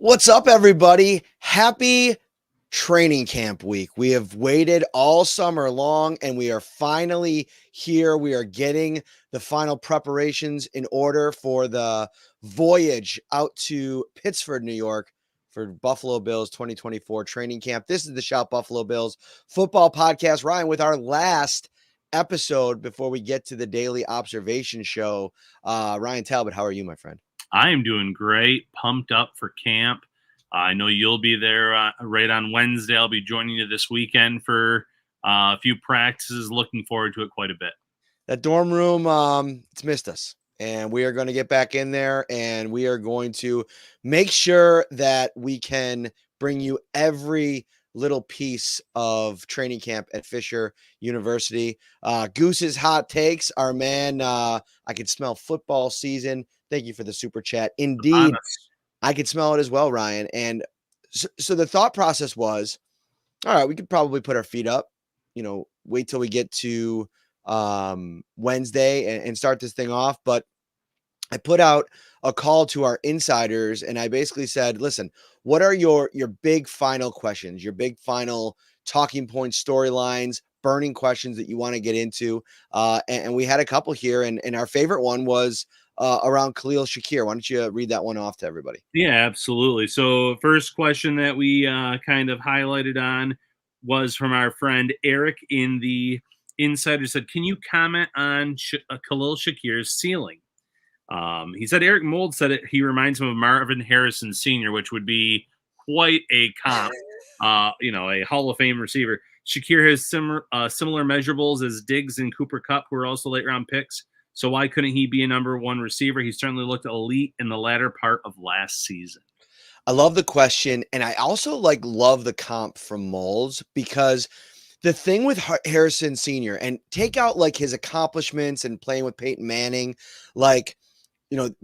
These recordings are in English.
What's up, everybody? Happy training camp week. We have waited all summer long and we are finally here. We are getting the final preparations in order for the voyage out to Pittsford, New York for Buffalo Bills 2024 training camp. This is the Shout Buffalo Bills football podcast. Ryan, with our last episode before we get to the daily observation show. Ryan Talbot, how are you, my friend? I am doing great, pumped up for camp. I know you'll be there right on Wednesday. I'll be joining you this weekend for a few practices. Looking forward to it quite a bit. That dorm room, it's missed us. And we are going to get back in there and we are going to make sure that we can bring you every little piece of training camp at Fisher University. Goose's hot takes, our man, I can smell football season. Thank you for the super chat. Indeed, I could smell it as well, Ryan. And so the thought process was, all right, we could probably put our feet up, wait till we get to Wednesday and start this thing off. But I put out a call to our insiders and I basically said, listen, what are your big final questions, your big final talking points, storylines, burning questions that you want to get into? And we had a couple here, and our favorite one was around Khil Shakir. Why don't you read that one off to everybody? Yeah, absolutely. So first question that we kind of highlighted on was from our friend Eric in the Insider. Said, can you comment on Khil Shakir's ceiling? He said Eric Mold said it. He reminds him of Marvin Harrison Sr., which would be quite a comp. A Hall of Fame receiver. Shakir has similar measurables as Diggs and Cooper Kupp, who are also late round picks. So why couldn't he be a number one receiver? He certainly looked elite in the latter part of last season. I love the question, and I also love the comp from Moles, because the thing with Harrison Sr., and take out his accomplishments and playing with Peyton Manning,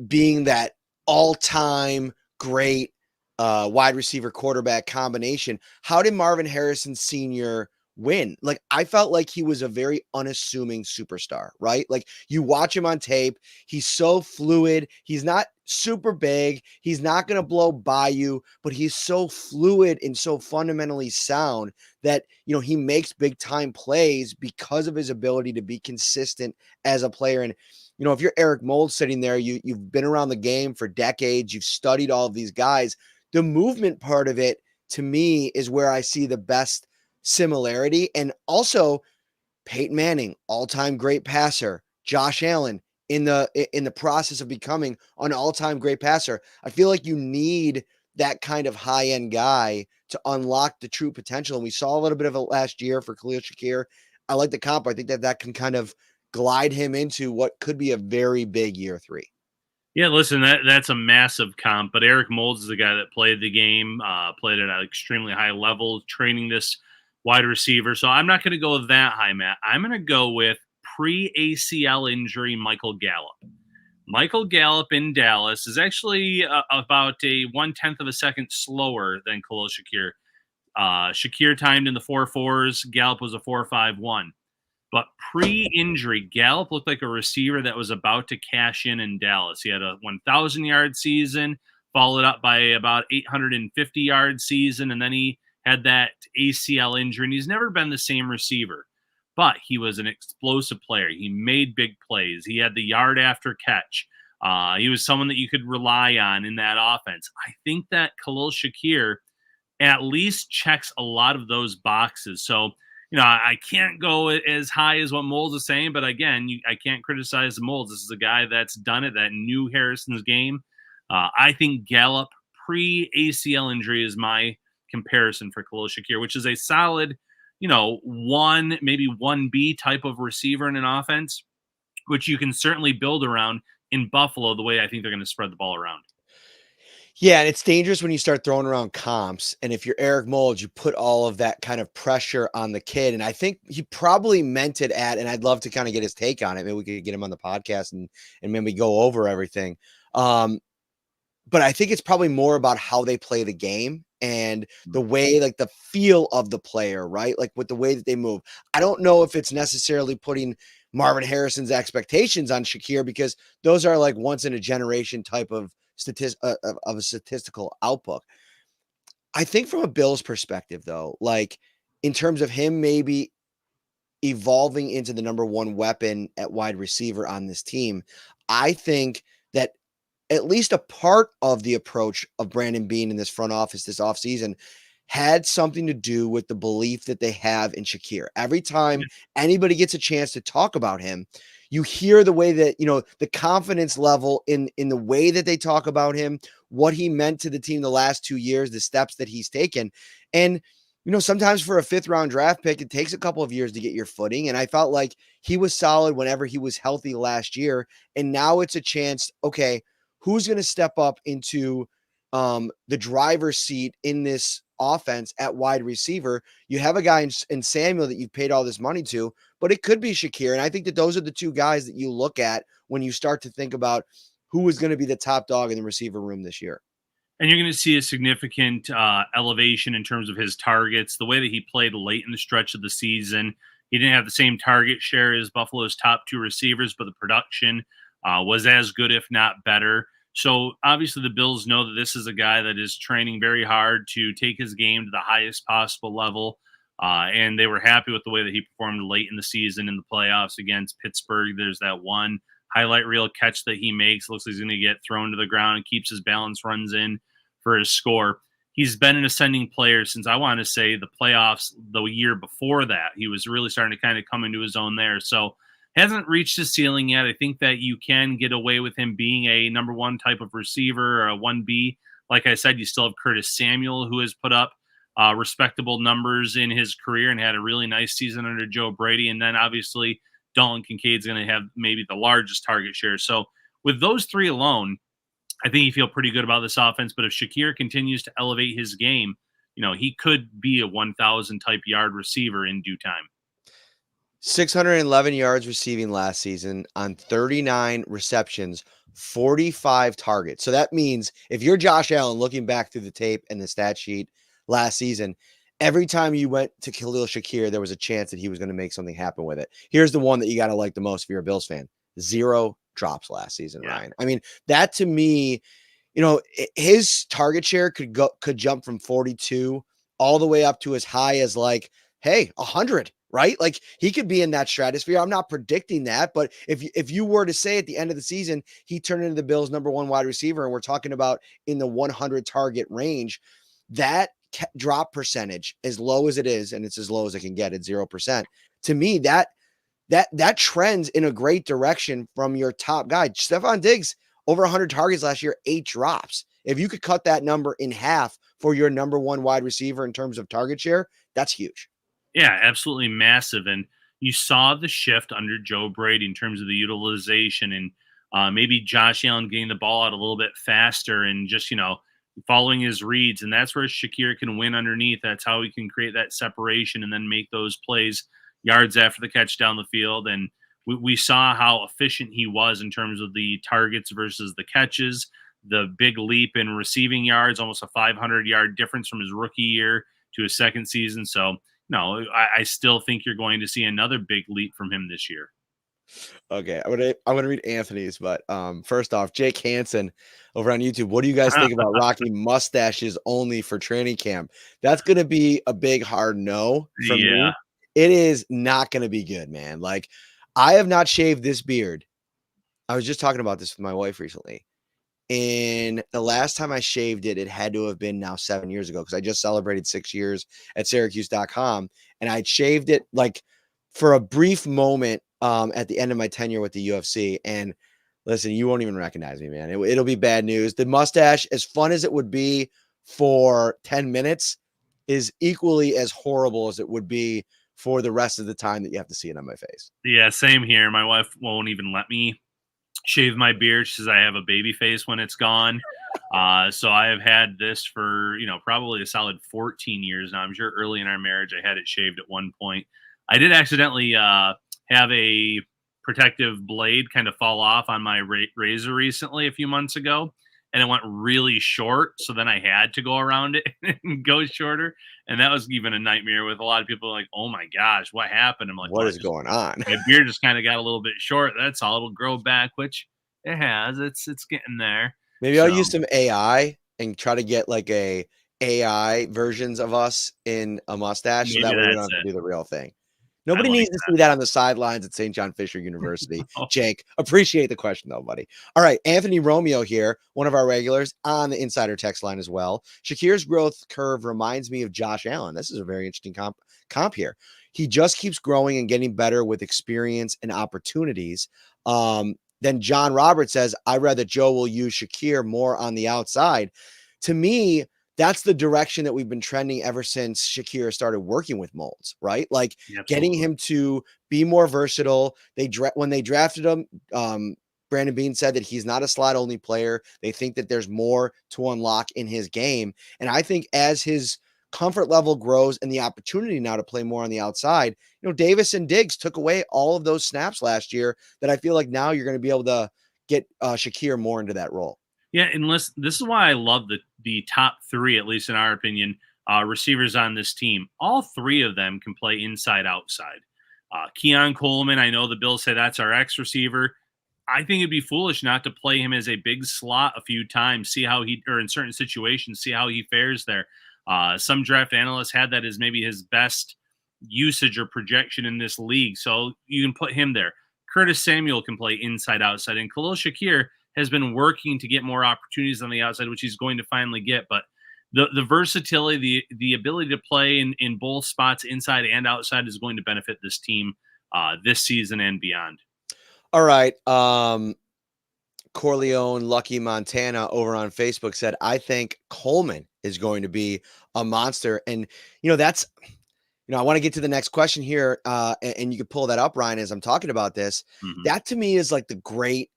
being that all-time great wide receiver quarterback combination. How did Marvin Harrison Sr. win? I felt like he was a very unassuming superstar, right? You watch him on tape, he's so fluid. He's not super big. He's not going to blow by you, but he's so fluid and so fundamentally sound that, he makes big time plays because of his ability to be consistent as a player. And, if you're Eric Mold sitting there, you've been around the game for decades, you've studied all of these guys. The movement part of it, to me, is where I see the best similarity. And also Peyton Manning, all-time great passer, Josh Allen in the process of becoming an all-time great passer. I feel like you need that kind of high-end guy to unlock the true potential. And we saw a little bit of it last year for Khil Shakir. I like the comp. I think that can kind of glide him into what could be a very big year 3. Yeah, listen, that's a massive comp, but Eric Moulds is the guy that played the game, played at an extremely high level, training this wide receiver. So I'm not going to go that high, Matt. I'm going to go with pre-ACL injury Michael Gallup. Michael Gallup in Dallas is actually about a 1/10 of a second slower than Khil Shakir. Shakir timed in the 4.4s. Gallup was a 4.51. But pre-injury, Gallup looked like a receiver that was about to cash in Dallas. He had a 1,000-yard season, followed up by about 850-yard season, and then he had that ACL injury, and he's never been the same receiver. But he was an explosive player. He made big plays. He had the yard after catch. He was someone that you could rely on in that offense. I think that Khil Shakir at least checks a lot of those boxes. So, I can't go as high as what Moles is saying, but again, I can't criticize the Moles. This is a guy that's done it, that knew Harrison's game. I think Gallup pre-ACL injury is my comparison for Khil Shakir, which is a solid, one, maybe 1B type of receiver in an offense, which you can certainly build around in Buffalo the way I think they're going to spread the ball around. Yeah, and it's dangerous when you start throwing around comps. And if you're Eric Mold, you put all of that kind of pressure on the kid. And I think he probably meant it and I'd love to kind of get his take on it. Maybe we could get him on the podcast and maybe go over everything. But I think it's probably more about how they play the game and the way, the feel of the player, right? With the way that they move. I don't know if it's necessarily putting Marvin Harrison's expectations on Shakir, because those are once in a generation type of of a statistical output. I think from a Bills perspective, though, like in terms of him maybe evolving into the number one weapon at wide receiver on this team, I think that at least a part of the approach of Brandon Beane in this front office this offseason had something to do with the belief that they have in Shakir. Every time anybody gets a chance to talk about him, you hear the way that, the confidence level in the way that they talk about him, what he meant to the team the last 2 years, the steps that he's taken. And sometimes for a 5th round draft pick, it takes a couple of years to get your footing. And I felt like he was solid whenever he was healthy last year. And now it's a chance, okay, who's going to step up into the driver's seat in this offense at wide receiver? You have a guy in Samuel that you've paid all this money to, but it could be Shakir. And I think that those are the two guys that you look at when you start to think about who is going to be the top dog in the receiver room this year. And you're going to see a significant elevation in terms of his targets. The way that he played late in the stretch of the season, he didn't have the same target share as Buffalo's top 2 receivers, but the production was as good, if not better. So obviously the Bills know that this is a guy that is training very hard to take his game to the highest possible level. And they were happy with the way that he performed late in the season in the playoffs against Pittsburgh. There's that one highlight reel catch that he makes. Looks like he's going to get thrown to the ground and keeps his balance, runs in for his score. He's been an ascending player since, I want to say, the playoffs the year before that. He was really starting to kind of come into his own there. So hasn't reached his ceiling yet. I think that you can get away with him being a number one type of receiver or a 1B. Like I said, you still have Curtis Samuel, who has put up respectable numbers in his career and had a really nice season under Joe Brady. And then obviously Dalton Kincaid's going to have maybe the largest target share. So with those 3 alone, I think you feel pretty good about this offense. But if Shakir continues to elevate his game, he could be a 1,000 type yard receiver in due time. 611 yards receiving last season on 39 receptions, 45 targets. So that means if you're Josh Allen looking back through the tape and the stat sheet last season, every time you went to Khil Shakir, there was a chance that he was going to make something happen with it. Here's the one that you got to like the most if you're a Bills fan. 0 drops last season, yeah. Ryan. I mean, that to me, his target share could jump from 42 all the way up to as high as 100. Right? Like he could be in that stratosphere. I'm not predicting that, but if you were to say at the end of the season, he turned into the Bills' number one wide receiver, and we're talking about in the 100 target range, that drop percentage, as low as it is, and it's as low as it can get at 0%, to me, that trends in a great direction from your top guy. Stephon Diggs, over 100 targets last year, 8 drops. If you could cut that number in half for your number one wide receiver in terms of target share, that's huge. Yeah, absolutely massive. And you saw the shift under Joe Brady in terms of the utilization and maybe Josh Allen getting the ball out a little bit faster and just, following his reads. And that's where Shakir can win underneath. That's how he can create that separation and then make those plays yards after the catch down the field. And we saw how efficient he was in terms of the targets versus the catches, the big leap in receiving yards, almost a 500-yard difference from his rookie year to his second season. So, no, I still think you're going to see another big leap from him this year. Okay, I'm gonna read Anthony's, but first off, Jake Hansen over on YouTube. What do you guys think about rocking mustaches only for training camp? That's gonna be a big hard no from me. It is not gonna be good, man. Like, I have not shaved this beard. I was just talking about this with my wife recently. And the last time I shaved it, it had to have been now 7 years ago because I just celebrated 6 years at Syracuse.com. And I shaved it for a brief moment at the end of my tenure with the UFC. And listen, you won't even recognize me, man. It'll be bad news. The mustache, as fun as it would be for 10 minutes, is equally as horrible as it would be for the rest of the time that you have to see it on my face. Yeah, same here. My wife won't even let me shave my beard. She says I have a baby face when it's gone. So I have had this for, probably a solid 14 years now. I'm sure early in our marriage, I had it shaved at one point. I did accidentally have a protective blade kind of fall off on my razor recently a few months ago. And it went really short. So then I had to go around it and go shorter. And that was even a nightmare with a lot of people like, oh my gosh, what happened? I'm like, what is going on? My beard just kind of got a little bit short. That's all. It'll grow back, which it has. It's getting there. Maybe I'll So use some AI and try to get like a AI versions of us in a mustache, so maybe that way we don't that's have to it. do the real thing. I Nobody like needs to see that on the sidelines at St. John Fisher University. that. Jake, appreciate the question though, buddy. All right, Anthony Romeo here, one of our regulars on the insider text line as well. Shakir's growth curve reminds me of Josh Allen. This is a very interesting comp here. He just keeps growing and getting better with experience and opportunities. Then John Roberts says, I read that Joe will use Shakir more on the outside. To me, that's the direction that we've been trending ever since Shakir started working with Molds, right? Like getting Absolutely. him to be more versatile. When they drafted him, Brandon Beane said that he's not a slot only player. They think that there's more to unlock in his game. And I think as his comfort level grows and the opportunity now to play more on the outside, Davis and Diggs took away all of those snaps last year that I feel like now you're going to be able to get Shakir more into that role. Yeah, unless this is why I love the top three, at least in our opinion, receivers on this team. All three of them can play inside outside. Keon Coleman, I know the Bills say that's our X receiver. I think it'd be foolish not to play him as a big slot a few times, see how he, or in certain situations, see how he fares there. Some draft analysts had that as maybe his best usage or projection in this league. So you can put him there. Curtis Samuel can play inside outside, and Khil Shakir has been working to get more opportunities on the outside, which he's going to finally get. But the versatility, the ability to play in both spots, inside and outside, is going to benefit this team this season and beyond. All right. Corleone Lucky Montana over on Facebook said, I think Coleman is going to be a monster. And, that's, I want to get to the next question here. And you can pull that up, Ryan, as I'm talking about this. Mm-hmm. That to me is like the great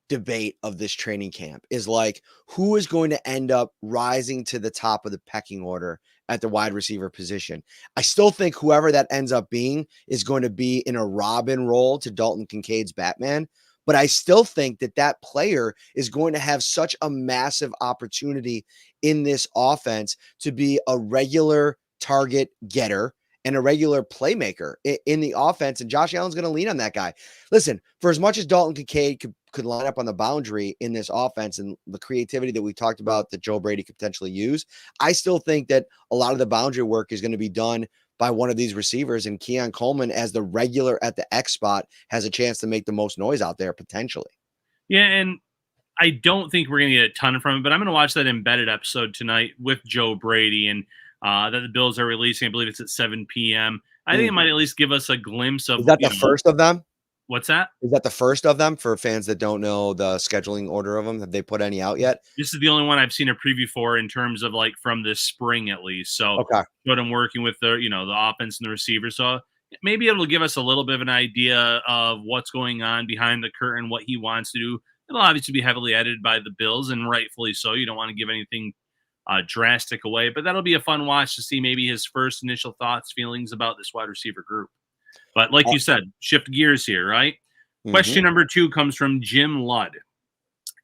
debate of this training camp is like, who is going to end up rising to the top of the pecking order at the wide receiver position? I still think whoever that ends up being is going to be in a Robin role to Dalton Kincaid's Batman. But I still think that player is going to have such a massive opportunity in this offense to be a regular target getter and a regular playmaker in the offense. And Josh Allen's going to lean on that guy. Listen, for as much as Dalton Kincaid could line up on the boundary in this offense and the creativity that we talked about that Joe Brady could potentially use, I still think that a lot of the boundary work is going to be done by one of these receivers, and Keon Coleman as the regular at the X spot has a chance to make the most noise out there potentially. Yeah, and I don't think we're going to get a ton from it, but I'm going to watch that embedded episode tonight with Joe Brady and that the Bills are releasing. I believe it's at 7 p.m. I think it might at least give us a glimpse of. Is that the first of them? What's that? Is that the first of them for fans that don't know the scheduling order of them? Have they put any out yet? This is the only one I've seen a preview for in terms of like from this spring at least. So okay, what I'm working with the the offense and the receiver. So maybe it'll give us a little bit of an idea of what's going on behind the curtain, what he wants to do. It'll obviously be heavily edited by the Bills, and rightfully so. You don't want to give anything drastic away, but that'll be a fun watch to see maybe his first initial thoughts, feelings about this wide receiver group. But like you said, shift gears here, right? Question number 2 comes from Jim Ludd.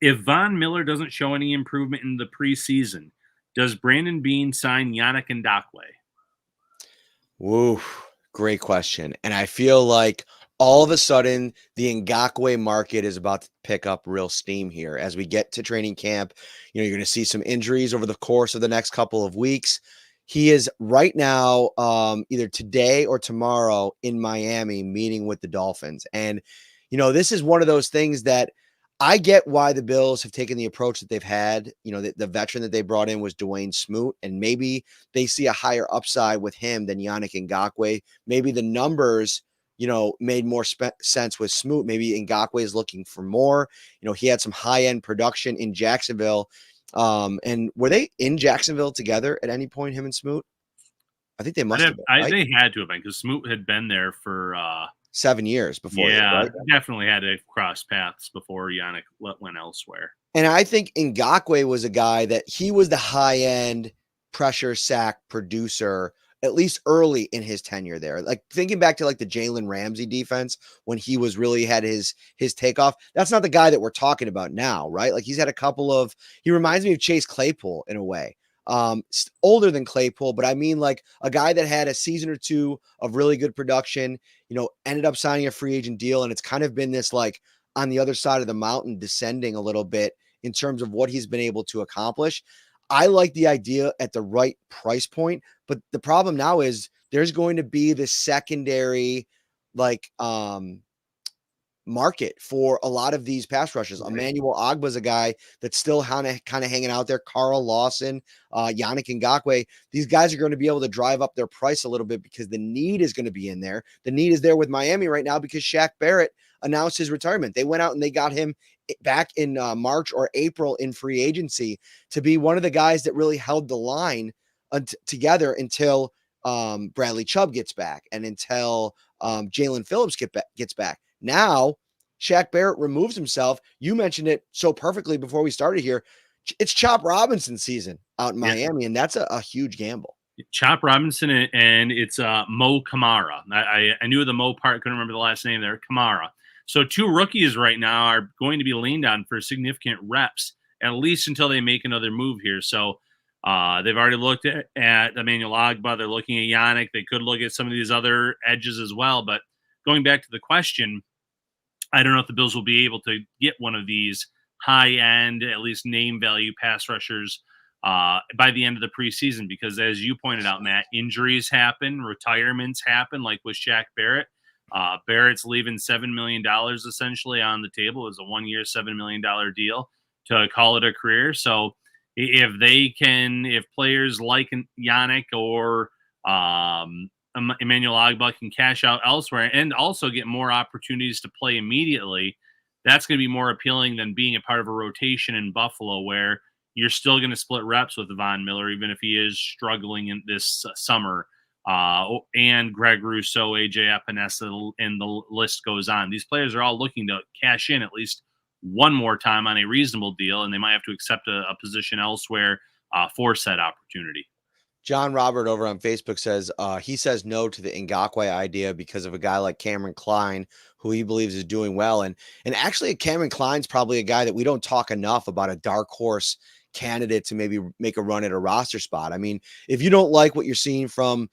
If Von Miller doesn't show any improvement in the preseason, does Brandon Beane sign Yannick Ngakoue? Woo, great question. And I feel like all of a sudden the Ngakoue market is about to pick up real steam here as we get to training camp. You're going to see some injuries over the course of the next couple of weeks. He is right now, either today or tomorrow in Miami meeting with the Dolphins. And, this is one of those things that I get why the Bills have taken the approach that they've had. The veteran that they brought in was Dwayne Smoot, and maybe they see a higher upside with him than Yannick Ngakoue. Maybe the numbers, made more sense with Smoot. Maybe Ngakoue is looking for more. He had some high-end production in Jacksonville. And were they in Jacksonville together at any point, him and Smoot? I think they must have been. Right? They had to have been because Smoot had been there for 7 years before. Yeah, right? Definitely had to cross paths before Yannick went elsewhere. And I think Ngakoue was a guy that he was the high-end pressure sack producer, at least early in his tenure there. Like thinking back to like the Jalen Ramsey defense when he was really had his takeoff. That's not the guy that we're talking about now, right? Like he's had he reminds me of Chase Claypool in a way. Older than Claypool, but I mean like a guy that had a season or two of really good production, ended up signing a free agent deal. And it's kind of been this like on the other side of the mountain descending a little bit in terms of what he's been able to accomplish. I like the idea at the right price point, but the problem now is there's going to be this secondary market for a lot of these pass rushes. Right. Emmanuel Ogba's a guy that's still kind of hanging out there. Carl Lawson, Yannick Ngakoue. These guys are going to be able to drive up their price a little bit because the need is going to be in there. The need is there with Miami right now because Shaq Barrett announced his retirement. They went out and they got him back in March or April in free agency to be one of the guys that really held the line together until Bradley Chubb gets back and until Jalen Phillips gets back. Now, Shaq Barrett removes himself. You mentioned it so perfectly before we started here. It's Chop Robinson season out in Miami, and that's a huge gamble. Chop Robinson and it's Mo Kamara. I knew the Mo part, couldn't remember the last name there. Kamara. So 2 rookies right now are going to be leaned on for significant reps, at least until they make another move here. So they've already looked at Emmanuel Ogba. They're looking at Yannick. They could look at some of these other edges as well. But going back to the question, I don't know if the Bills will be able to get one of these high-end, at least name value pass rushers by the end of the preseason because, as you pointed out, Matt, injuries happen, retirements happen, like with Shaq Barrett. Barrett's leaving $7 million essentially on the table. It was a 1-year, $7 million deal to call it a career. So if players like Yannick or Emmanuel Ogba can cash out elsewhere and also get more opportunities to play immediately, that's going to be more appealing than being a part of a rotation in Buffalo where you're still going to split reps with Von Miller, even if he is struggling in this summer, and Greg Rousseau, AJ Epinesa, and the list goes on. These players are all looking to cash in at least one more time on a reasonable deal, and they might have to accept a position elsewhere for said opportunity. John Robert over on Facebook says he says no to the Ngakoue idea because of a guy like Cameron Klein, who he believes is doing well. And actually, Cameron Klein's probably a guy that we don't talk enough about, a dark horse candidate to maybe make a run at a roster spot. I mean, if you don't like what you're seeing from,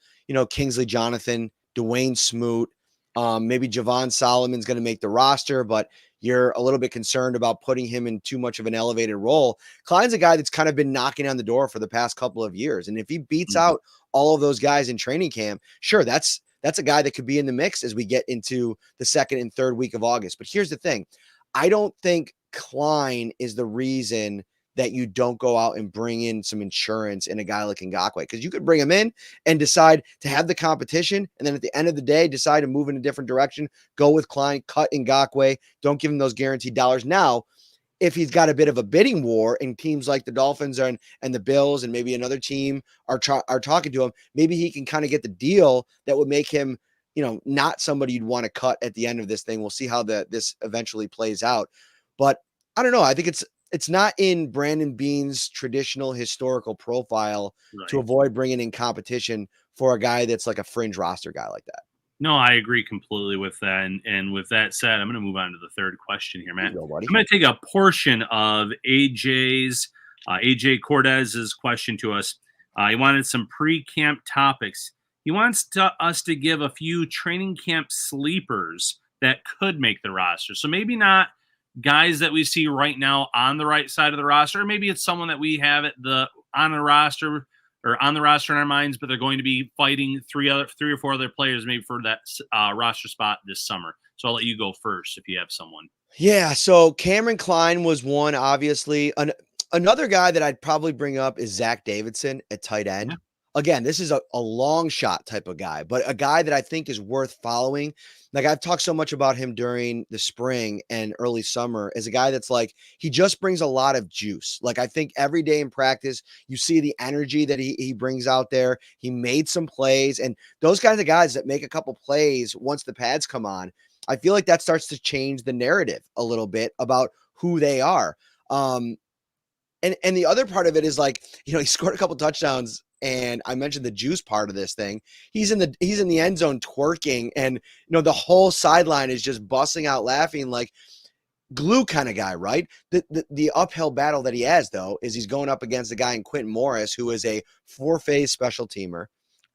Kingsley Jonathan, Dwayne Smoot, maybe Javon Solomon's going to make the roster, but you're a little bit concerned about putting him in too much of an elevated role. Klein's a guy that's kind of been knocking on the door for the past couple of years. And if he beats out all of those guys in training camp, sure, that's a guy that could be in the mix as we get into the 2nd and 3rd week of August. But here's the thing. I don't think Klein is the reason that you don't go out and bring in some insurance in a guy like Ngakoue, because you could bring him in and decide to have the competition, and then at the end of the day, decide to move in a different direction, go with Klein, cut Ngakoue, don't give him those guaranteed dollars. Now, if he's got a bit of a bidding war and teams like the Dolphins and the Bills and maybe another team are talking to him, maybe he can kind of get the deal that would make him, not somebody you'd want to cut at the end of this thing. We'll see how this eventually plays out. But I don't know. I think it's not in Brandon Beane's traditional historical profile to avoid bringing in competition for a guy that's like a fringe roster guy like that. No, I agree completely with that. And with that said, I'm going to move on to the 3rd question here, Matt. Go, buddy. I'm going to take a portion of AJ Cordez's question to us. He wanted some pre-camp topics. He wants us to give a few training camp sleepers that could make the roster. So maybe not guys that we see right now on the right side of the roster, or maybe it's someone that we have on the roster in our minds, but they're going to be fighting 3 or 4 other players maybe for that roster spot this summer. So I'll let you go first if you have someone. Yeah, so Cameron Klein was one, obviously. Another guy that I'd probably bring up is Zach Davidson at tight end. Yeah. Again, this is a long shot type of guy, but a guy that I think is worth following. Like, I've talked so much about him during the spring and early summer as a guy that's like, he just brings a lot of juice. Like, I think every day in practice, you see the energy that he brings out there. He made some plays, and those kinds of guys that make a couple plays once the pads come on, I feel like that starts to change the narrative a little bit about who they are. And the other part of it is like, he scored a couple touchdowns, and I mentioned the juice part of this thing. He's in the end zone twerking, and the whole sideline is just busting out laughing, like glue kind of guy, right? The uphill battle that he has, though, is he's going up against a guy in Quentin Morris, who is a 4-phase special teamer,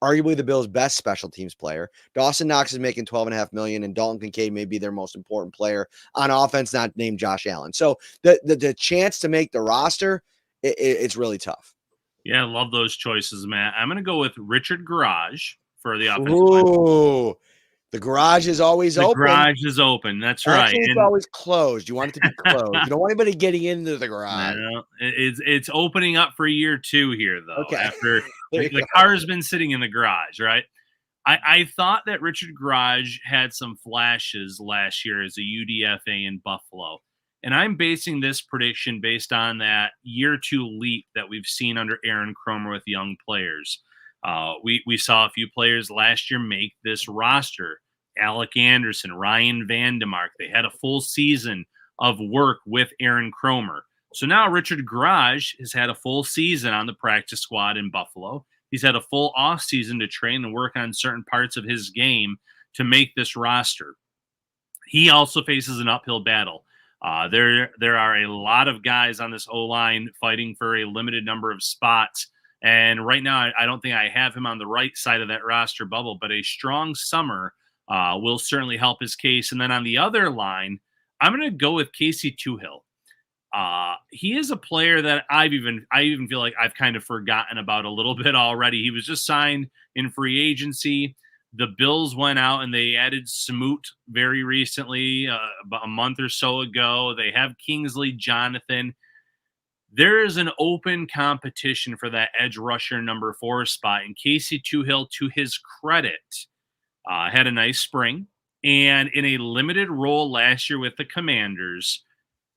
arguably the Bills' best special teams player. Dawson Knox is making $12.5 million, and Dalton Kincaid may be their most important player on offense, not named Josh Allen. So the chance to make the roster, it's really tough. Yeah, I love those choices, Matt. I'm going to go with Richard Garage for the offensive line. Ooh, the garage is always The open. garage is open. That's right. Actually, it's And always closed. You want it to be closed. You don't want anybody getting into the garage. no, it's opening up for year 2 here, though. Okay. After the go. car's been sitting in the garage, right? I thought that Richard Garage had some flashes last year as a UDFA in Buffalo. And I'm basing this prediction based on that year 2 leap that we've seen under Aaron Kromer with young players. We saw a few players last year make this roster. Alec Anderson, Ryan Vandemark. They had a full season of work with Aaron Kromer. So now Richard Garage has had a full season on the practice squad in Buffalo. He's had a full offseason to train and work on certain parts of his game to make this roster. He also faces an uphill battle. There are a lot of guys on this O-line fighting for a limited number of spots. And right now, I don't think I have him on the right side of that roster bubble, but a strong summer will certainly help his case. And then on the other line, I'm going to go with Casey Tuhill. He is a player that I even feel like I've kind of forgotten about a little bit already. He was just signed in free agency. The Bills went out and they added Smoot very recently, about a month or so ago. They have Kingsley Jonathan. There is an open competition for that edge rusher number 4 spot. And Casey Tuhill, to his credit, had a nice spring. And in a limited role last year with the Commanders,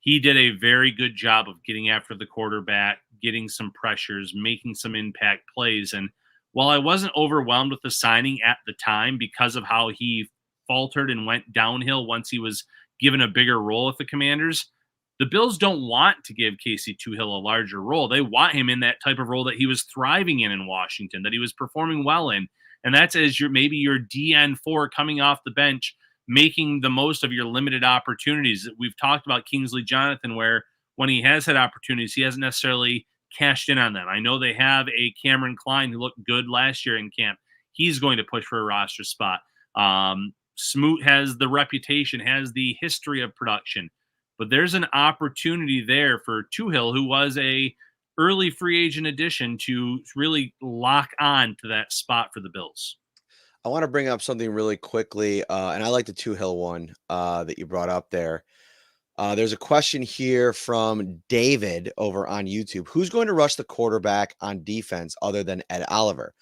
he did a very good job of getting after the quarterback, getting some pressures, making some impact plays. And while I wasn't overwhelmed with the signing at the time because of how he faltered and went downhill once he was given a bigger role with the Commanders, the Bills don't want to give Casey Tuhill a larger role. They want him in that type of role that he was thriving in Washington, that he was performing well in. And that's as maybe your DN4 coming off the bench, making the most of your limited opportunities. We've talked about Kingsley Jonathan, where when he has had opportunities, he hasn't necessarily cashed in on them. I know they have a Cameron Klein who looked good last year in camp. He's going to push for a roster spot. Smoot has the reputation, has the history of production, but there's an opportunity there for Tuhill, who was a early free agent addition, to really lock on to that spot for the Bills. I want to bring up something really quickly, and I like the Tuhill one that you brought up there. There's a question here from David over on YouTube. Who's going to rush the quarterback on defense other than Ed Oliver?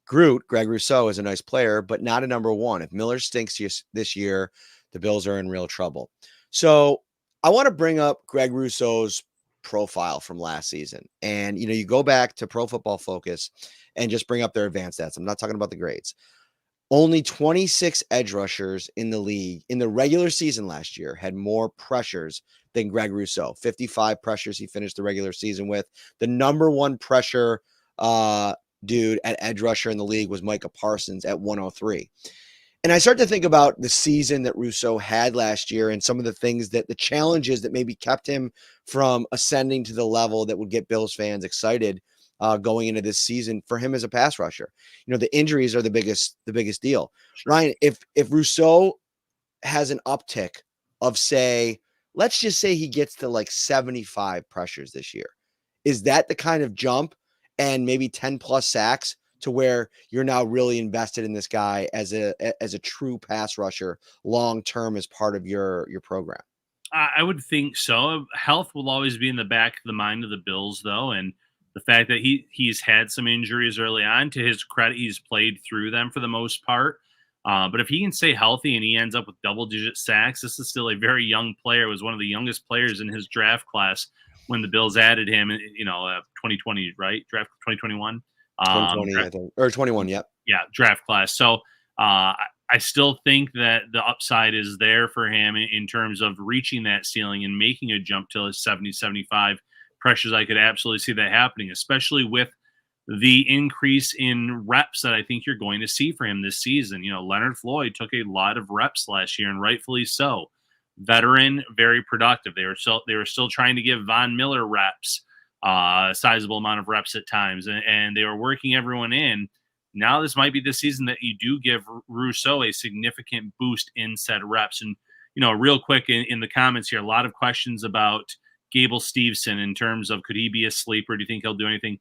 Greg Rousseau is a nice player, but not a number 1. If Miller stinks this year, the Bills are in real trouble. So I want to bring up Greg Rousseau's profile from last season. And, you go back to Pro Football Focus and just bring up their advanced stats. I'm not talking about the grades. Only 26 edge rushers in the league in the regular season last year had more pressures than Greg Rousseau. 55 pressures he finished the regular season with. The number 1 pressure dude at edge rusher in the league was Micah Parsons at 103. And I start to think about the season that Rousseau had last year and some of the things the challenges that maybe kept him from ascending to the level that would get Bills fans excited going into this season for him as a pass rusher. The injuries are the biggest deal. Ryan, if Rousseau has an uptick of, say, let's just say he gets to like 75 pressures this year, is that the kind of jump and maybe 10 plus sacks to where you're now really invested in this guy as a true pass rusher long term as part of your program? I would think so. Health will always be in the back of the mind of the Bills, though, and the fact that he's had some injuries early on, to his credit, he's played through them for the most part. But if he can stay healthy and he ends up with double-digit sacks, this is still a very young player. He was one of the youngest players in his draft class when the Bills added him, 2020, right? Draft 2021? 2020, I think. Or 21, yep. Yeah, draft class. So I still think that the upside is there for him in terms of reaching that ceiling and making a jump to his 70, 75 pressures. I could absolutely see that happening, especially with the increase in reps that I think you're going to see for him this season. Leonard Floyd took a lot of reps last year, and rightfully so. Veteran, very productive. They were still trying to give Von Miller reps, a sizable amount of reps at times, and they were working everyone in. Now this might be the season that you do give Rousseau a significant boost in said reps. And, real quick in the comments here, a lot of questions about Gable Steveson in terms of could he be a sleeper? Do you think he'll do anything?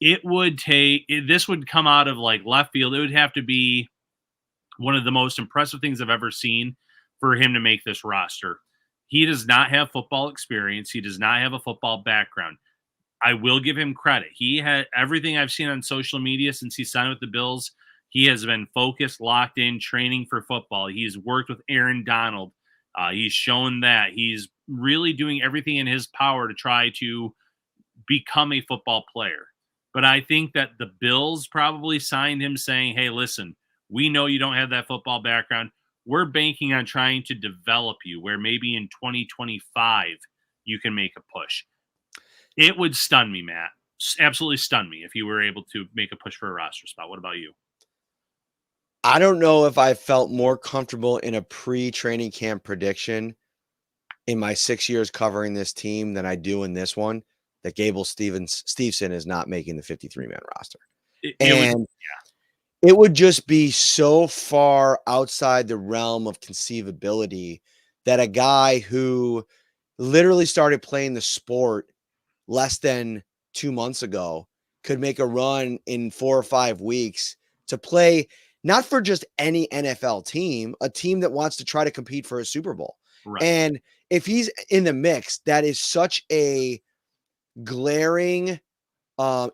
This would come out of like left field. It would have to be one of the most impressive things I've ever seen for him to make this roster. He does not have football experience. He does not have a football background. I will give him credit. He had everything I've seen on social media since he signed with the Bills. He has been focused, locked in, training for football. He's worked with Aaron Donald. He's shown that he's really doing everything in his power to try to become a football player. But I think that the Bills probably signed him saying, hey, listen, we know you don't have that football background. We're banking on trying to develop you where maybe in 2025 you can make a push. It would stun me, Matt. Absolutely stun me if you were able to make a push for a roster spot. What about you? I don't know if I felt more comfortable in a pre-training camp prediction in my 6 years covering this team than I do in this one, that Gable Steveson is not making the 53-man roster. It would just be so far outside the realm of conceivability that a guy who literally started playing the sport less than 2 months ago could make a run in 4 or 5 weeks to play not for just any NFL team, a team that wants to try to compete for a Super Bowl. Right. And if he's in the mix, that is such a glaring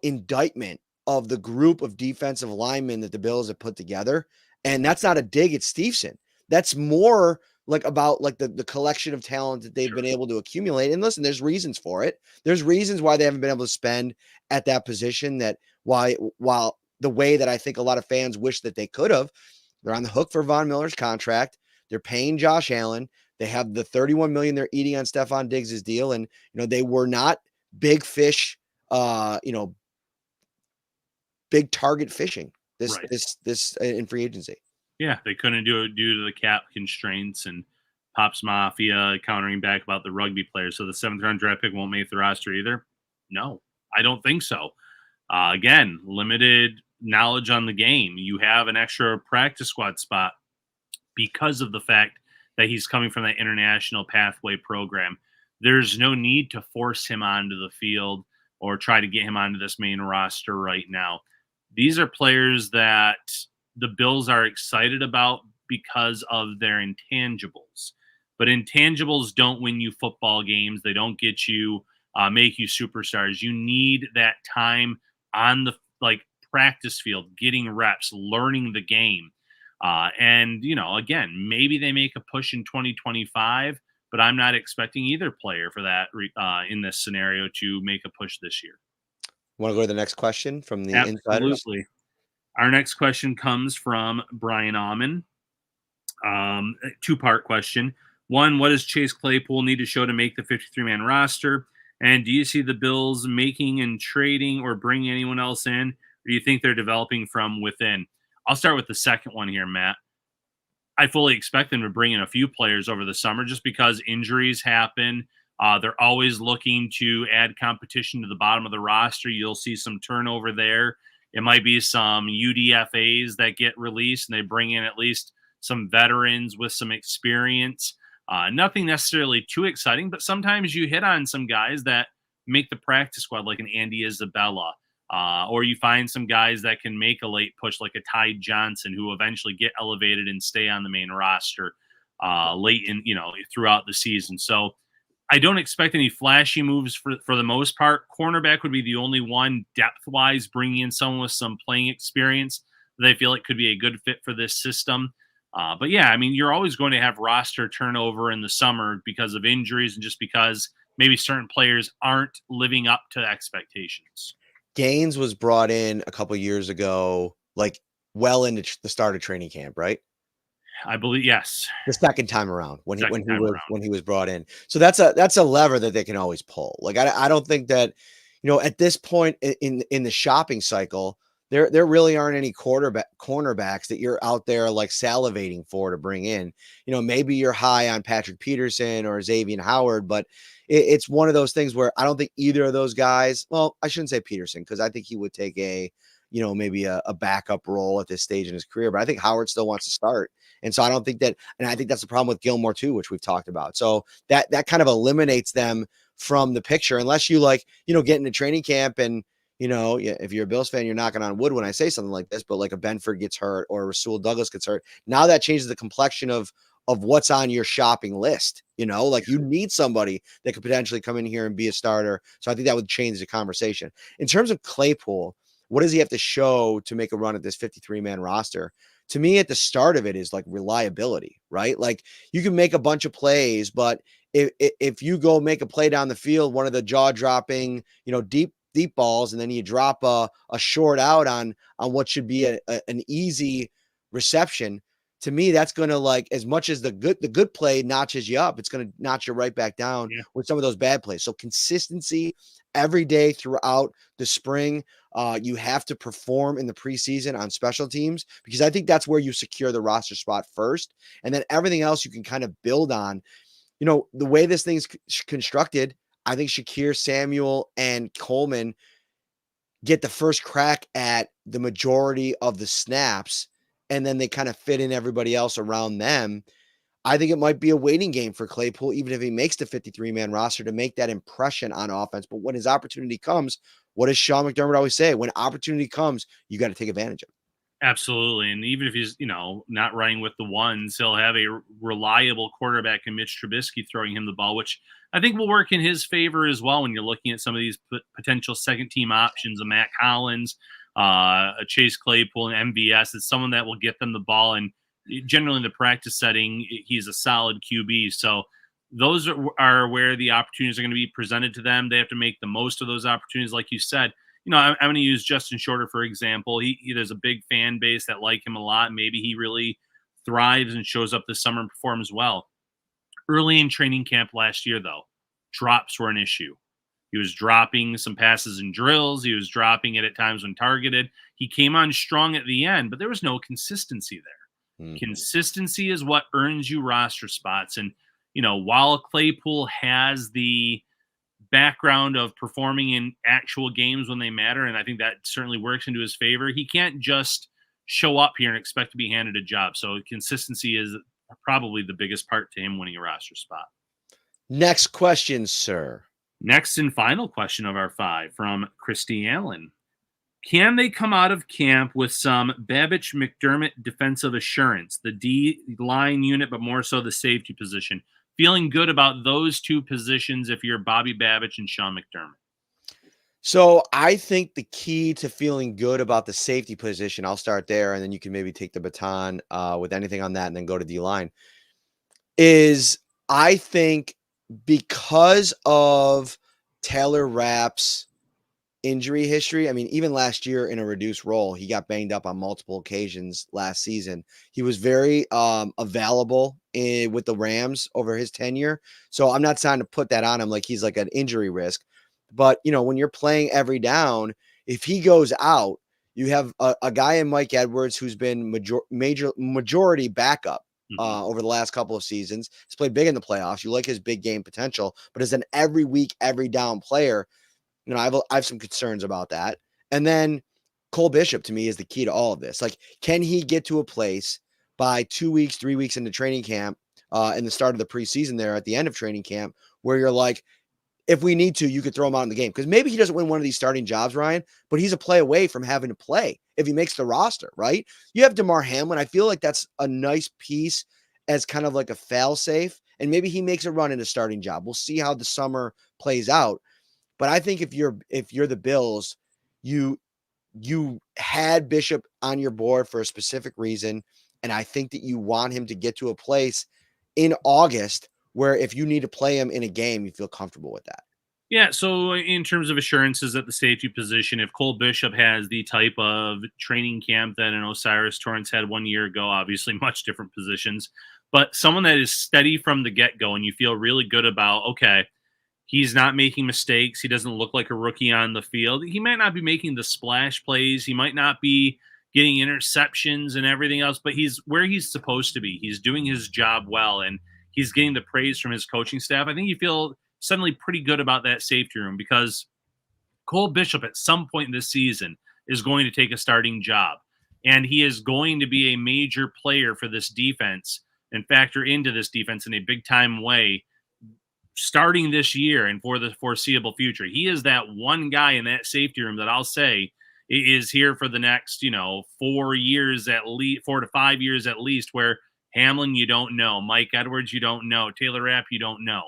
indictment of the group of defensive linemen that the Bills have put together. And that's not a dig at Steveson. That's more like about like the collection of talent that they've been able to accumulate. And listen, there's reasons for it. There's reasons why they haven't been able to spend at that position that while the way that I think a lot of fans wish that they could have. They're on the hook for Von Miller's contract. They're paying Josh Allen. They have the $31 million they're eating on Stephon Diggs' deal. And, they were not big fish, big target fishing this in free agency. Yeah, they couldn't do it due to the cap constraints and Pops Mafia countering back about the rugby players. So the 7th round draft pick won't make the roster either. No, I don't think so. Again, limited knowledge on the game. You have an extra practice squad spot because of the fact that he's coming from that international pathway program. There's no need to force him onto the field or try to get him onto this main roster right now. These are players that the Bills are excited about because of their intangibles. But intangibles don't win you football games. They don't get you, make you superstars. You need that time on the practice field, getting reps, learning the game. And, again, maybe they make a push in 2025, but I'm not expecting either player for that in this scenario to make a push this year. Want to go to the next question from the Absolutely. insiders? Our next question comes from Brian Auman. 2-part question. One, what does Chase Claypool need to show to make the 53-man roster? And do you see the Bills making and trading or bringing anyone else in? Or do you think they're developing from within? I'll start with the second one here, Matt. I fully expect them to bring in a few players over the summer just because injuries happen. They're always looking to add competition to the bottom of the roster. You'll see some turnover there. It might be some UDFAs that get released and they bring in at least some veterans with some experience. Nothing necessarily too exciting, but sometimes you hit on some guys that make the practice squad, like an Andy Isabella, or you find some guys that can make a late push, like a Ty Johnson, who eventually get elevated and stay on the main roster late in, throughout the season. So I don't expect any flashy moves for the most part. Cornerback would be the only one depth-wise, bringing in someone with some playing experience that I feel like could be a good fit for this system. But yeah, I mean, you're always going to have roster turnover in the summer because of injuries and just because maybe certain players aren't living up to expectations. Gaines was brought in a couple years ago, like well into the start of training camp, right? I believe, yes. The second time around when he was brought in. So that's a lever that they can always pull. Like I don't think that, at this point in the shopping cycle, there really aren't any cornerbacks that you're out there like salivating for to bring in. Maybe you're high on Patrick Peterson or Xavier Howard, but it's one of those things where I don't think either of those guys, well, I shouldn't say Peterson, because I think he would take maybe a backup role at this stage in his career, but I think Howard still wants to start. And so I don't think that, and I think that's the problem with Gilmore too, which we've talked about. So that kind of eliminates them from the picture, unless you get into training camp and, if you're a Bills fan, you're knocking on wood when I say something like this, but like a Benford gets hurt or a Rasul Douglas gets hurt. Now that changes the complexion of what's on your shopping list. Like you need somebody that could potentially come in here and be a starter. So I think that would change the conversation. In terms of Claypool, what does he have to show to make a run at this 53-man roster? To me, at the start of it is like reliability, right? Like you can make a bunch of plays, but if you go make a play down the field, one of the jaw-dropping, deep balls, and then you drop a short out on what should be an easy reception, to me, that's going to, like, as much as the good play notches you up, it's going to notch you right back down with some of those bad plays. So consistency every day throughout the spring. You have to perform in the preseason on special teams, because I think that's where you secure the roster spot first. And then everything else you can kind of build on. The way this thing's constructed, I think Shakir, Samuel, and Coleman get the first crack at the majority of the snaps, and then they kind of fit in everybody else around them. I think it might be a waiting game for Claypool, even if he makes the 53-man roster, to make that impression on offense. But when his opportunity comes, what does Sean McDermott always say? When opportunity comes, you got to take advantage of it. Absolutely. And even if he's, not running with the ones, he'll have a reliable quarterback in Mitch Trubisky throwing him the ball, which I think will work in his favor as well when you're looking at some of these potential second team options, a Matt Collins, a Chase Claypool, and MVS. It's someone that will get them the ball. And generally in the practice setting, he's a solid QB. So those are where the opportunities are going to be presented to them. They have to make the most of those opportunities, like you said. I'm going to use Justin Shorter, for example. There's a big fan base that like him a lot. Maybe he really thrives and shows up this summer and performs well. Early in training camp last year, though, drops were an issue. He was dropping some passes and drills. He was dropping it at times when targeted. He came on strong at the end, but there was no consistency there. Mm-hmm. Consistency is what earns you roster spots. And, while Claypool has the background of performing in actual games when they matter, and I think that certainly works into his favor, he can't just show up here and expect to be handed a job. So consistency is probably the biggest part to him winning a roster spot. Next question, sir. Next and final question of our 5 from Christy Allen. Can they come out of camp with some Babich-McDermott defensive assurance, the D-line unit, but more so the safety position? Feeling good about those two positions if you're Bobby Babich and Sean McDermott? So I think the key to feeling good about the safety position, I'll start there, and then you can maybe take the baton with anything on that and then go to D-line, is I think because of Taylor Rapp's injury history. I mean, even last year in a reduced role, he got banged up on multiple occasions last season. He was very available with the Rams over his tenure. So I'm not trying to put that on him like he's like an injury risk. But, when you're playing every down, if he goes out, you have a guy in Mike Edwards who's been majority backup over the last couple of seasons. He's played big in the playoffs. You like his big game potential, but as an every week, every down player, I have some concerns about that. And then Cole Bishop, to me, is the key to all of this. Like, can he get to a place by 2 weeks, 3 weeks into training camp, in the start of the preseason there at the end of training camp, where you're like, if we need to, you could throw him out in the game. Because maybe he doesn't win one of these starting jobs, Ryan, but he's a play away from having to play if he makes the roster, right? You have DeMar Hamlin. I feel like that's a nice piece as kind of like a fail-safe. And maybe he makes a run in a starting job. We'll see how the summer plays out. But I think if you're the Bills, you had Bishop on your board for a specific reason, and I think that you want him to get to a place in August where if you need to play him in a game, you feel comfortable with that. Yeah, so in terms of assurances at the safety position, if Cole Bishop has the type of training camp that an Osiris Torrance had 1 year ago, obviously much different positions, but someone that is steady from the get-go and you feel really good about, okay, he's not making mistakes. He doesn't look like a rookie on the field. He might not be making the splash plays. He might not be getting interceptions and everything else, but he's where he's supposed to be. He's doing his job well, and he's getting the praise from his coaching staff. I think you feel suddenly pretty good about that safety room because Cole Bishop at some point in this season is going to take a starting job, and he is going to be a major player for this defense and factor into this defense in a big time way starting this year and for the foreseeable future. He is that one guy in that safety room that I'll say is here for the next, 4 years at least, 4 to 5 years at least, where Hamlin, you don't know. Mike Edwards, you don't know. Taylor Rapp, you don't know.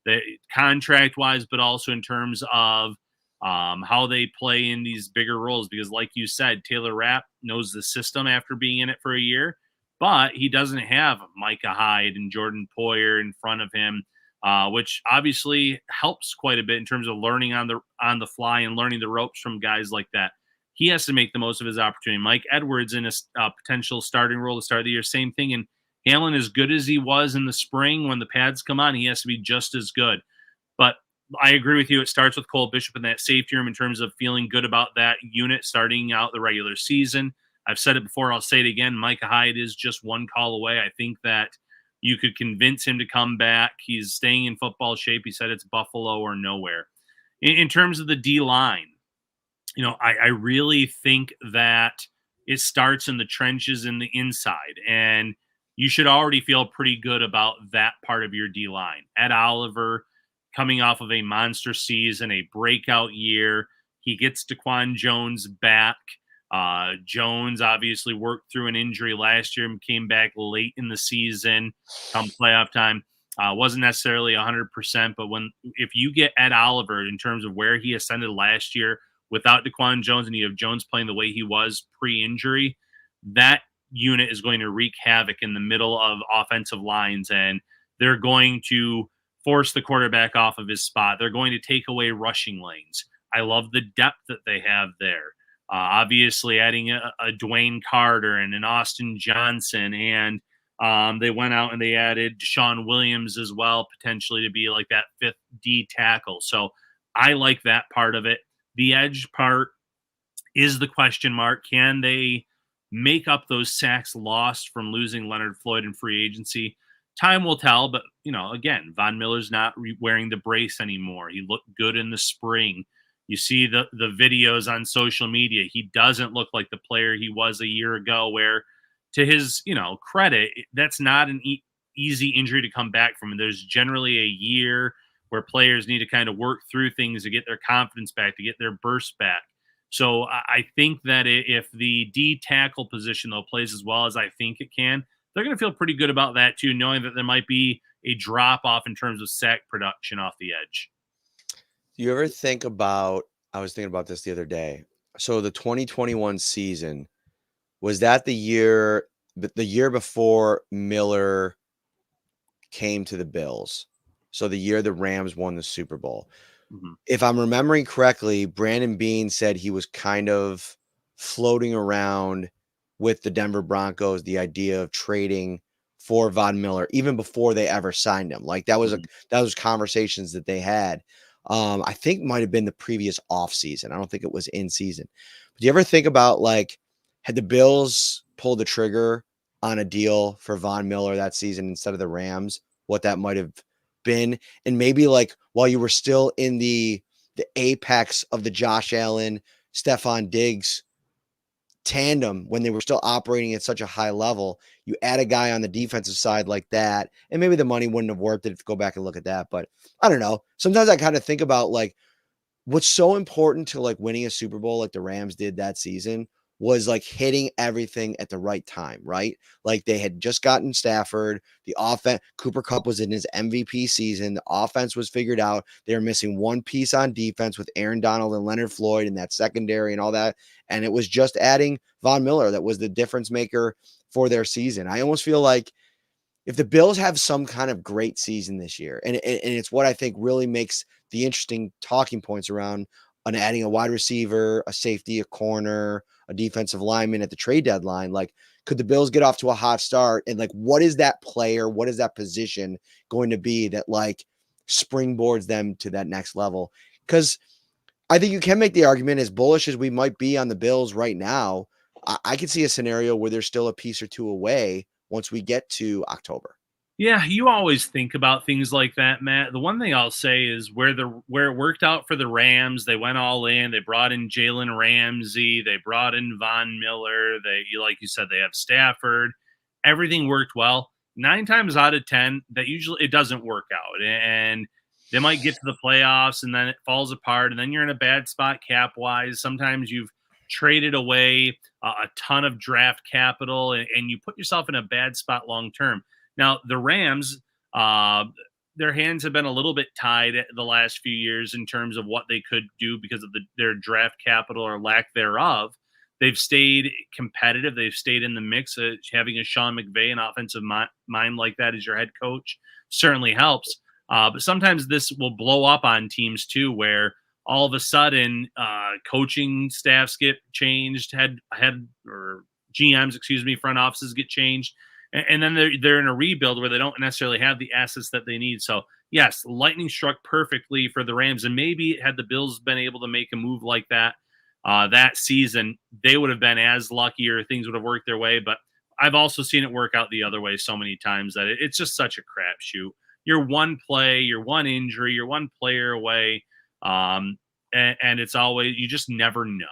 The contract wise, but also in terms of how they play in these bigger roles. Because, like you said, Taylor Rapp knows the system after being in it for a year, but he doesn't have Micah Hyde and Jordan Poyer in front of him, which obviously helps quite a bit in terms of learning on the fly and learning the ropes from guys like that. He has to make the most of his opportunity. Mike Edwards in a potential starting role to start of the year, same thing. And Hamlin, as good as he was in the spring when the pads come on, he has to be just as good. But I agree with you. It starts with Cole Bishop in that safety room in terms of feeling good about that unit starting out the regular season. I've said it before. I'll say it again. Micah Hyde is just one call away. I think that you could convince him to come back. He's staying in football shape. He said it's Buffalo or nowhere. In terms of the D-line, I really think that it starts in the trenches in the inside. And you should already feel pretty good about that part of your D-line. Ed Oliver coming off of a monster season, a breakout year. He gets DaQuan Jones back. Jones obviously worked through an injury last year and came back late in the season come playoff time. Wasn't necessarily 100%, but if you get Ed Oliver in terms of where he ascended last year without DaQuan Jones and you have Jones playing the way he was pre-injury, that unit is going to wreak havoc in the middle of offensive lines, and they're going to force the quarterback off of his spot. They're going to take away rushing lanes. I love the depth that they have there. Obviously, adding a Dwayne Carter and an Austin Johnson, and they went out and they added Deshaun Williams as well, potentially to be like that fifth D tackle. So I like that part of it. The edge part is the question mark. Can they make up those sacks lost from losing Leonard Floyd in free agency? Time will tell, but, again, Von Miller's not wearing the brace anymore. He looked good in the spring. You see the videos on social media. He doesn't look like the player he was a year ago, where, to his, credit, that's not an easy injury to come back from. There's generally a year where players need to kind of work through things to get their confidence back, to get their burst back. So I think that if the D tackle position, though, plays as well as I think it can, they're going to feel pretty good about that, too, knowing that there might be a drop-off in terms of sack production off the edge. Do you ever think about, I was thinking about this the other day. So the 2021 season, was that the year before Miller came to the Bills? So the year the Rams won the Super Bowl. Mm-hmm. If I'm remembering correctly, Brandon Beane said he was kind of floating around with the Denver Broncos the idea of trading for Von Miller even before they ever signed him. Like that was conversations that they had. I think might have been the previous offseason. I don't think it was in season. But do you ever think about, like, had the Bills pulled the trigger on a deal for Von Miller that season instead of the Rams, what that might have been? And maybe, like, while you were still in the apex of the Josh Allen, Stephon Diggs tandem, when they were still operating at such a high level, you add a guy on the defensive side like that, and maybe the money wouldn't have worked it if you go back and look at that. But I don't know. Sometimes I kind of think about, like, what's so important to, like, winning a Super Bowl like the Rams did that season was, like, hitting everything at the right time, right? Like, they had just gotten Stafford. The offense, Cooper Kupp was in his MVP season. The offense was figured out. They were missing one piece on defense with Aaron Donald and Leonard Floyd and that secondary and all that. And it was just adding Von Miller that was the difference maker for their season. I almost feel like if the Bills have some kind of great season this year, and it's what I think really makes the interesting talking points around on adding a wide receiver, a safety, a corner, a defensive lineman at the trade deadline, like, could the Bills get off to a hot start? And, like, what is that player, what is that position going to be that, like, springboards them to that next level? Because I think you can make the argument, as bullish as we might be on the Bills right now, I could see a scenario where there's still a piece or two away once we get to October. Yeah, you always think about things like that, Matt. The one thing I'll say is where it worked out for the Rams, they went all in. They brought in Jalen Ramsey, they brought in Von Miller. Like you said, they have Stafford. Everything worked well. 9 times out of 10, that usually it doesn't work out, and they might get to the playoffs, and then it falls apart, and then you're in a bad spot cap wise. Sometimes you've traded away a ton of draft capital, and you put yourself in a bad spot long term. Now, the Rams, uh, their hands have been a little bit tied the last few years in terms of what they could do because of their draft capital or lack thereof. They've stayed competitive. They've stayed in the mix. Having a Sean McVay, an offensive mind like that as your head coach, certainly helps. But sometimes this will blow up on teams too, where all of a sudden coaching staffs get changed, head or GMs, excuse me, front offices get changed, and then they're in a rebuild where they don't necessarily have the assets that they need. So yes, lightning struck perfectly for the Rams, and maybe had the Bills been able to make a move like that that season, they would have been as lucky, or things would have worked their way. But I've also seen it work out the other way so many times that it's just such a crapshoot. You're one play, you're one injury, you're one player away, and it's always, you just never know.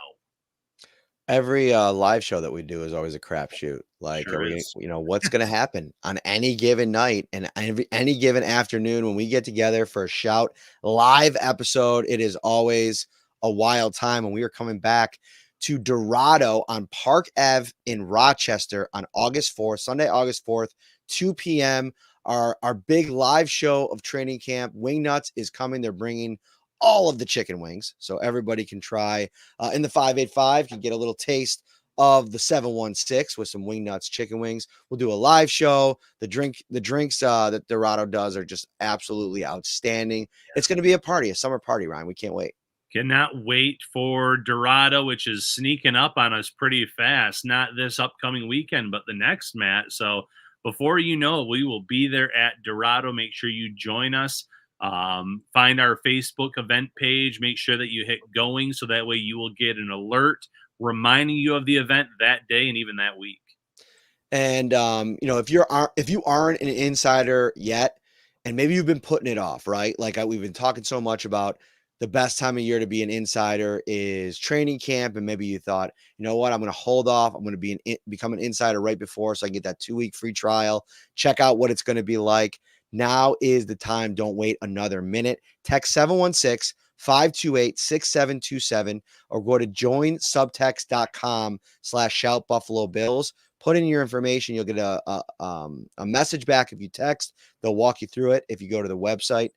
Every live show that we do is always a crapshoot. Like, are Sure we, is. what's going to happen on any given night and any given afternoon when we get together for a Shout live episode? It is always a wild time. And we are coming back to Dorado on Park Ave in Rochester on August 4th, Sunday, August 4th, 2 p.m. Our big live show of training camp. Wingnuts is coming. They're bringing all of the chicken wings, so everybody can try in the 585, can get a little taste of the 716 with some Wingnuts chicken wings. We'll do a live show. The drinks that Dorado does are just absolutely outstanding. It's going to be a summer party, Ryan. We can't wait. Cannot wait for Dorado, which is sneaking up on us pretty fast. Not this upcoming weekend, but the next, Matt. So before you know it, we will be there at Dorado. Make sure you join us. Find our Facebook event page. Make sure that you hit going, so that way you will get an alert reminding you of the event that day and even that week. And if you aren't an insider yet, and maybe you've been putting it off, right? Like we've been talking so much about the best time of year to be an insider is training camp, and maybe you thought, you know what, I'm going to hold off. I'm going to become an insider right before, so I can get that 2-week free trial. Check out what it's going to be like. Now is the time. Don't wait another minute. Text 716-528-6727 or go to joinsubtext.com/shoutbuffalobills. Put in your information. You'll get a message back if you text. They'll walk you through it if you go to the website.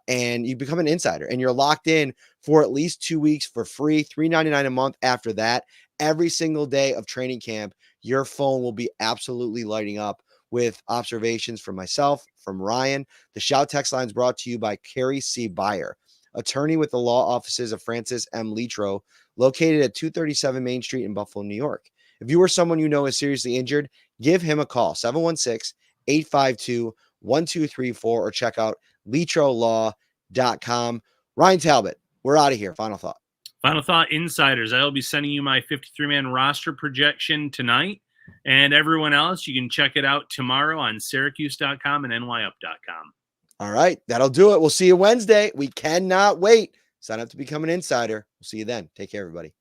And you become an insider, and you're locked in for at least 2 weeks for free, $3.99 a month. After that, every single day of training camp, your phone will be absolutely lighting up with observations from myself, from Ryan. The Shout text line is brought to you by Carrie C. Beyer, attorney with the law offices of Francis M. Litro, located at 237 Main Street in Buffalo, New York. If you or someone you know is seriously injured, give him a call, 716-852-1234, or check out litrolaw.com. Ryan Talbot, we're out of here. Final thought. Final thought, insiders. I will be sending you my 53-man roster projection tonight. And everyone else, you can check it out tomorrow on Syracuse.com and NYUp.com. All right, that'll do it. We'll see you Wednesday. We cannot wait. Sign up to become an insider. We'll see you then. Take care, everybody.